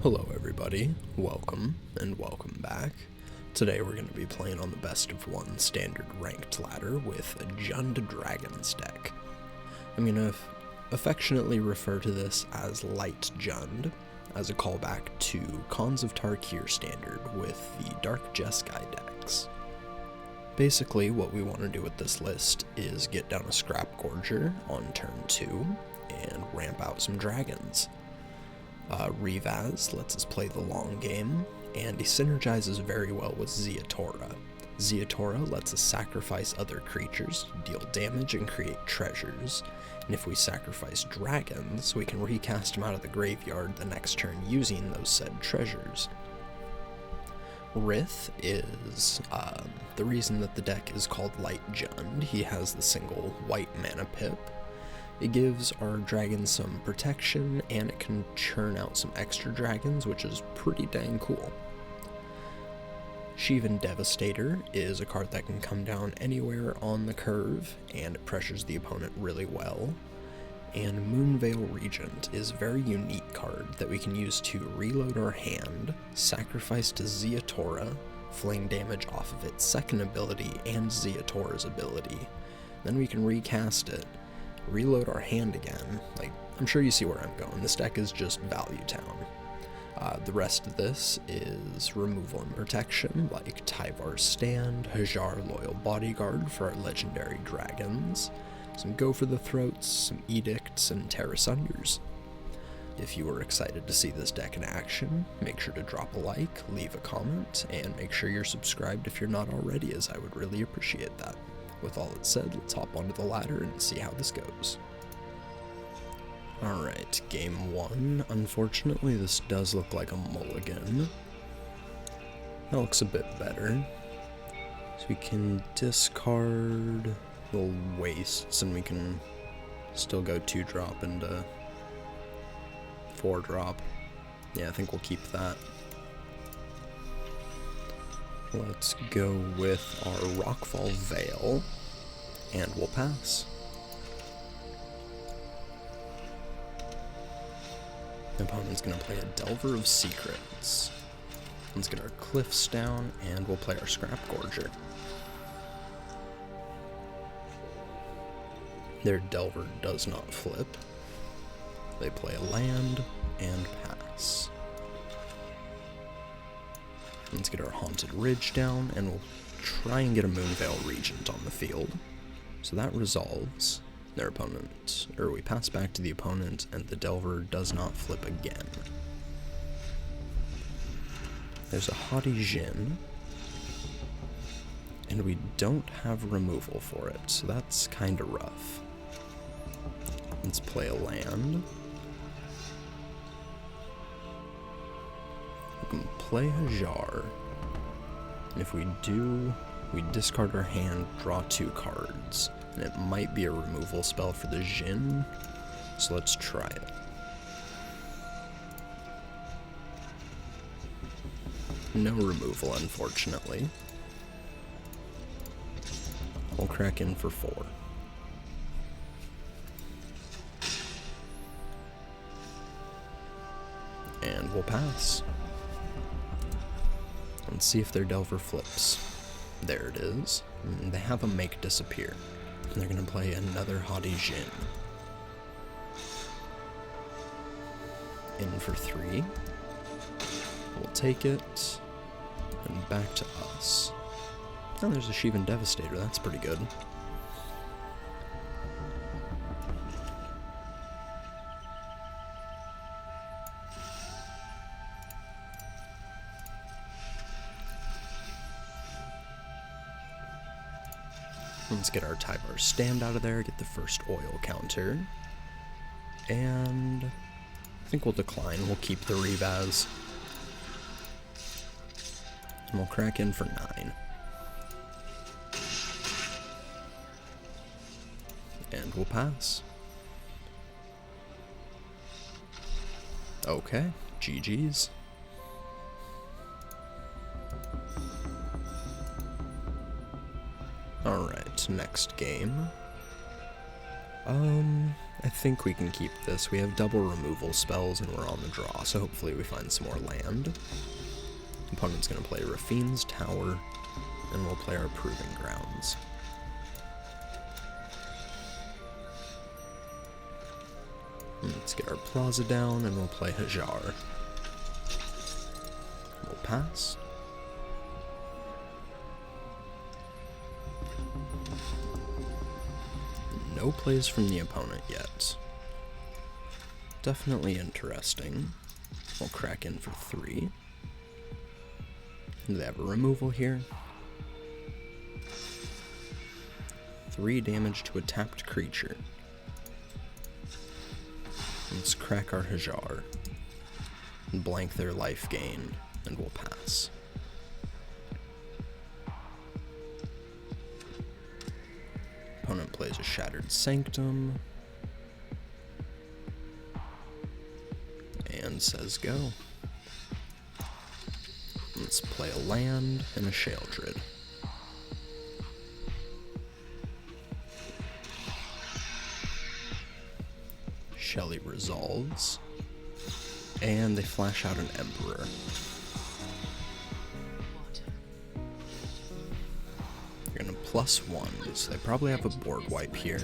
Hello everybody, welcome and welcome back. Today we're going to be playing on the best of one standard ranked ladder with a Jund Dragons deck. I'm going to affectionately refer to this as Light Jund, as a callback to Khans of Tarkir standard with the Dark Jeskai decks. Basically what we want to do with this list is get down a Scrap Gorger on turn 2 and ramp out some dragons. Revaz lets us play the long game, and he synergizes very well with Ziatora. Ziatora lets us sacrifice other creatures, deal damage, and create treasures, and if we sacrifice dragons, we can recast them out of the graveyard the next turn using those said treasures. Rith is the reason that the deck is called Light Jund. He has the single white mana pip. It gives our dragons some protection, and it can churn out some extra dragons, which is pretty dang cool. Shivan Devastator is a card that can come down anywhere on the curve, and it pressures the opponent really well. And Moonveil Regent is a very unique card that we can use to reload our hand, sacrifice to Ziatora, fling damage off of its second ability and Ziatora's ability. Then we can recast it, reload our hand again. I'm sure you see where I'm going. This deck is just Value Town. The rest of this is removal and protection, like Tyvar's Stand, Hajar Loyal Bodyguard for our legendary dragons, some Go for the Throats, some Edicts, and Terra Sunders. If you were excited to see this deck in action, make sure to drop a like, leave a comment, and make sure you're subscribed if you're not already, as I would really appreciate that. With all that said, let's hop onto the ladder and see how this goes. Alright, game 1. Unfortunately, this does look like a mulligan. That looks a bit better. So we can discard the wastes, and we can still go 2-drop into 4-drop. Yeah, I think we'll keep that. Let's go with our Rockfall Veil, and we'll pass. The opponent's going to play a Delver of Secrets. Let's get our Cliffs down, and we'll play our Scrap Gorger. Their Delver does not flip. They play a land, and pass. Let's get our Haunted Ridge down, and we'll try and get a Moonveil Regent on the field. So that resolves their opponent, or we pass back to the opponent, and the Delver does not flip again. There's a Haughty Djinn, and we don't have removal for it, so that's kinda rough. Let's play a land. We can play Hajar, and if we do, we discard our hand, draw 2 cards, and it might be a removal spell for the Djinn, so let's try it. No removal, unfortunately. We'll crack in for 4. And we'll pass. Let's see if their Delver flips. There it is. And they have a Make Disappear. And they're going to play another Haughty Djinn. In for 3. We'll take it. And back to us. Oh, there's a Shivan Devastator. That's pretty good. Let's get our Tyvar's Stand out of there, get the first oil counter. And I think we'll decline. We'll keep the Revaz. And we'll crack in for 9. And we'll pass. Okay, GG's. Alright, next game. I think we can keep this. We have double removal spells and we're on the draw, so hopefully we find some more land. Opponent's gonna play Rafine's Tower, and we'll play our Proving Grounds. Let's get our Plaza down, and we'll play Hajar. We'll pass. No plays from the opponent yet. Definitely interesting. We'll crack in for 3. They have a removal here. 3 damage to a tapped creature. Let's crack our Hajar. Blank their life gain, and we'll pass. Opponent plays a Shattered Sanctum. And says go. Let's play a land and a Sheoldred. Shelly resolves. And they flash out an Emperor. They're gonna +1, so they probably have a board wipe here.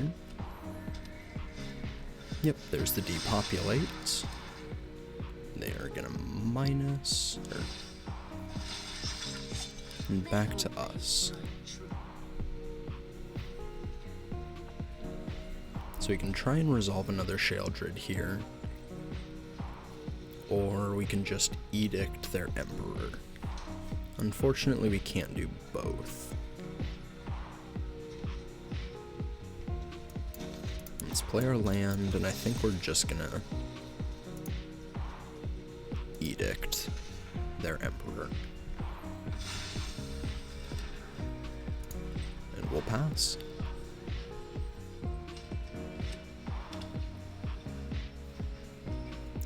Yep, there's the depopulate. They are gonna minus, and back to us. So we can try and resolve another Sheoldred here, or we can just edict their Emperor. Unfortunately, we can't do both. Let's play our land, and I think we're just gonna edict their Emperor. And we'll pass.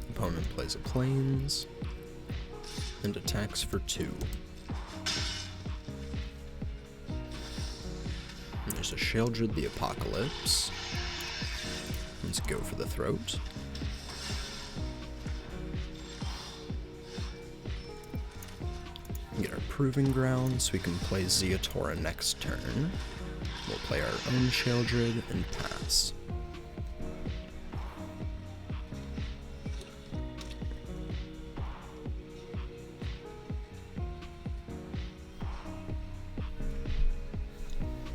Opponent plays a Plains and attacks for 2. And there's a Sheoldred the Apocalypse. Let's go for the throat. Get our Proving Ground so we can play Zeatora next turn. We'll play our own Sheoldred and pass.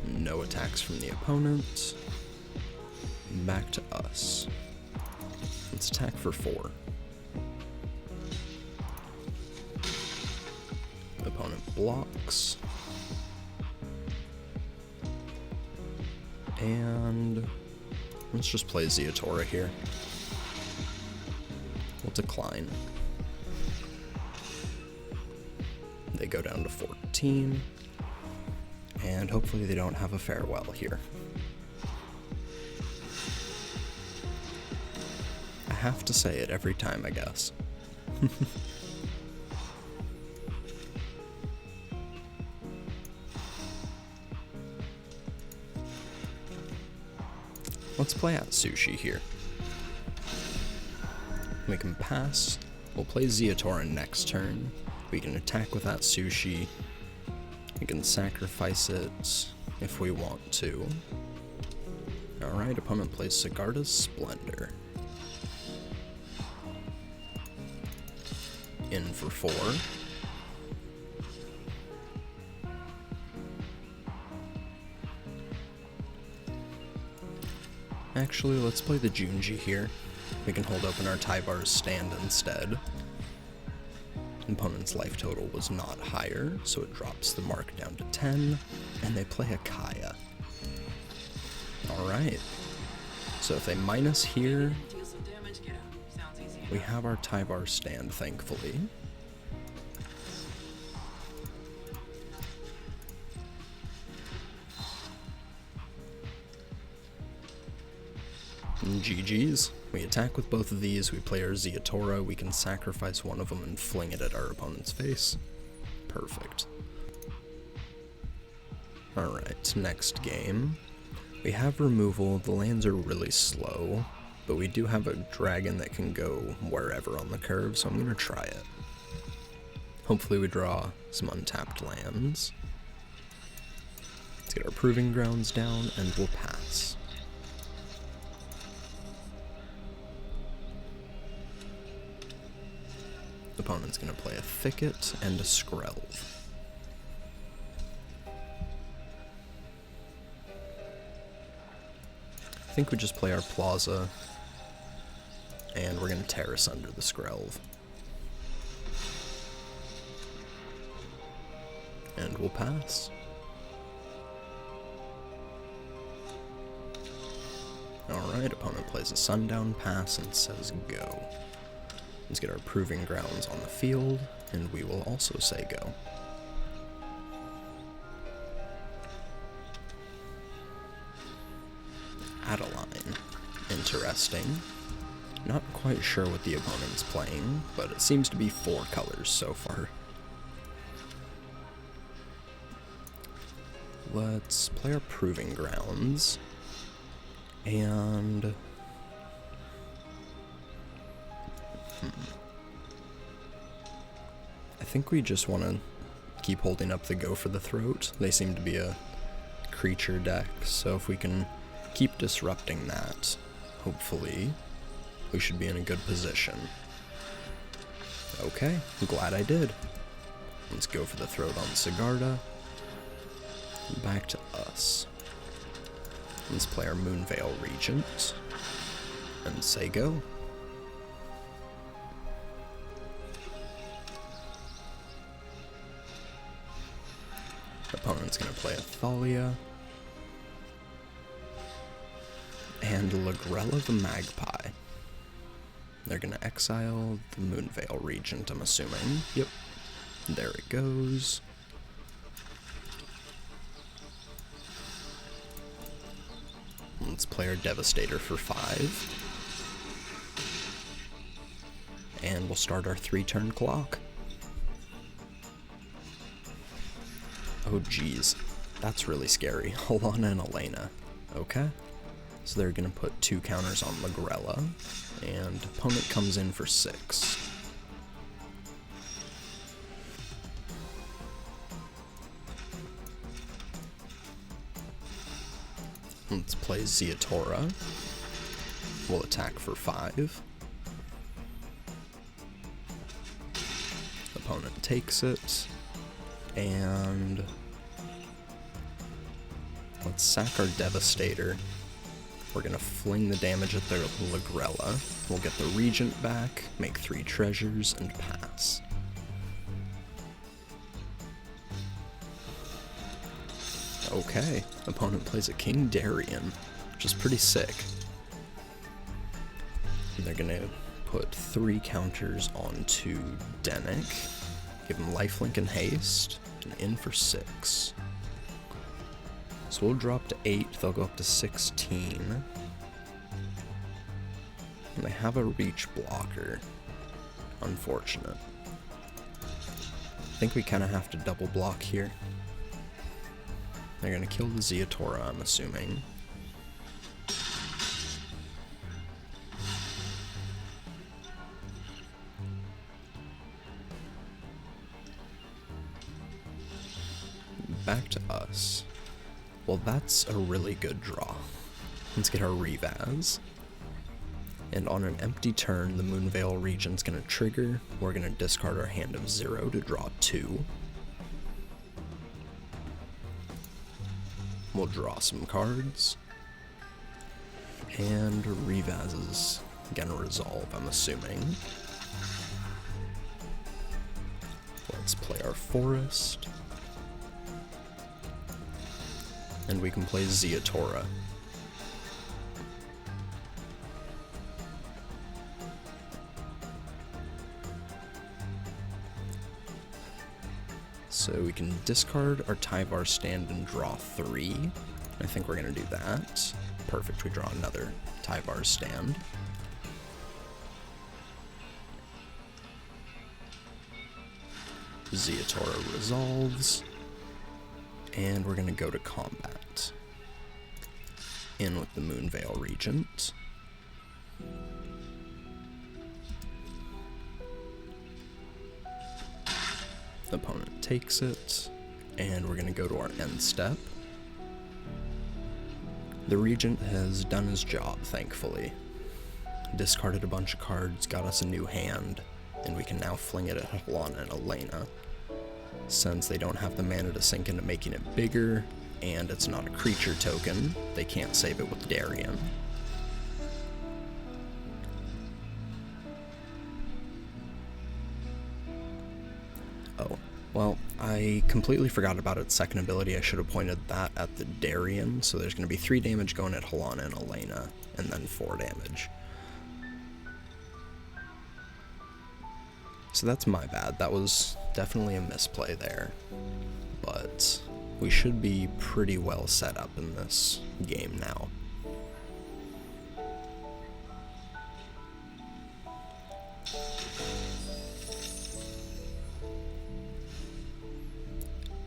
No attacks from the opponent. Back to us. Let's attack for 4. Opponent blocks. And let's just play Zeatora here. We'll decline. They go down to 14. And hopefully they don't have a farewell here. I have to say it every time, I guess. Let's play Atsushi here. We can pass. We'll play Zeatora next turn. We can attack with Atsushi. We can sacrifice it if we want to. Alright, opponent plays Sigarda's Splendor. In for 4. Actually, let's play the Junji here. We can hold open our Tyvar's Stand instead. Opponent's life total was not higher, so it drops the mark down to 10, and they play a Kaya. Alright. So if they minus here, we have our Tyvar Stand, thankfully. And GG's. We attack with both of these, we play our Zeatora, we can sacrifice one of them and fling it at our opponent's face. Perfect. Alright, next game. We have removal, the lands are really slow, but we do have a dragon that can go wherever on the curve, so I'm going to try it. Hopefully we draw some untapped lands. Let's get our Proving Grounds down, and we'll pass. Opponent's going to play a Thicket and a Skrelv. I think we just play our Plaza, and we're going to Terrace under the Skrelv. And we'll pass. Alright, opponent plays a Sundown, pass, and says go. Let's get our Proving Grounds on the field, and we will also say go. Adeline. Interesting. Not quite sure what the opponent's playing, but it seems to be 4 colors so far. Let's play our Proving Grounds, and I think we just want to keep holding up the Go for the Throat. They seem to be a creature deck, so if we can keep disrupting that, hopefully we should be in a good position. Okay, I'm glad I did. Let's go for the Throat on Sigarda. Back to us. Let's play our Moonveil Regent and say go. Opponent's going to play a Thalia and Lagrella the Magpie. They're going to exile the Moonveil Regent, I'm assuming. Yep. There it goes. Let's play our Devastator for 5. And we'll start our 3-turn clock. Oh geez, that's really scary. Alana and Elena. Okay. So they're gonna put 2 counters on Lagrella, and opponent comes in for 6. Let's play Ziatora. We'll attack for 5. Opponent takes it, and let's sack our Devastator. We're gonna fling the damage at their Lagrella. We'll get the Regent back, make 3 treasures, and pass. Okay, opponent plays a King Darien, which is pretty sick. And they're gonna put 3 counters onto Dennick, give him lifelink and haste, and in for 6. So we'll drop to 8, they'll go up to 16. And they have a reach blocker. Unfortunate. I think we kind of have to double block here. They're going to kill the Ziatora, I'm assuming. Back to us. Well, that's a really good draw. Let's get our Revaz. And on an empty turn, the Moonveil Regent's going to trigger. We're going to discard our hand of 0 to draw 2. We'll draw some cards. And Revaz is going to resolve, I'm assuming. Let's play our Forest. And we can play Ziatora. So we can discard our Tyvar stand and draw 3. I think we're going to do that. Perfect, we draw another Tyvar stand. Ziatora resolves. And we're going to go to combat. in with the Moonveil Regent. Opponent takes it, and we're going to go to our end step. The Regent has done his job, thankfully. Discarded a bunch of cards, got us a new hand, and we can now fling it at Helana and Elena. Since they don't have the mana to sink into making it bigger, and it's not a creature token, they can't save it with Darien. Oh, well, I completely forgot about its second ability. I should have pointed that at the Darien, so there's going to be 3 damage going at Helana and Elena, and then 4 damage. So that's my bad. That was definitely a misplay there. But we should be pretty well set up in this game now.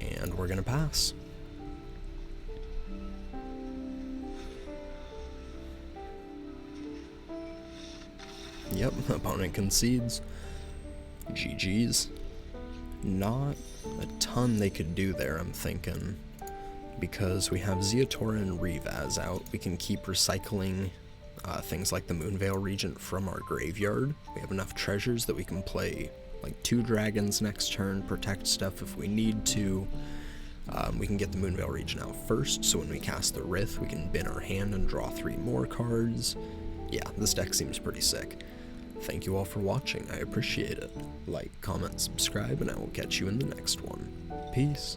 And we're gonna pass. Yep, opponent concedes. GG's. Not a ton they could do there, I'm thinking. Because we have Ziatora and Revaz out, we can keep recycling things like the Moonveil Regent from our graveyard. We have enough treasures that we can play like 2 dragons next turn, protect stuff if we need to. We can get the Moonveil Regent out first, so when we cast the Rith, we can bin our hand and draw 3 more cards. Yeah, this deck seems pretty sick. Thank you all for watching, I appreciate it. Like, comment, subscribe, and I will catch you in the next one. Peace.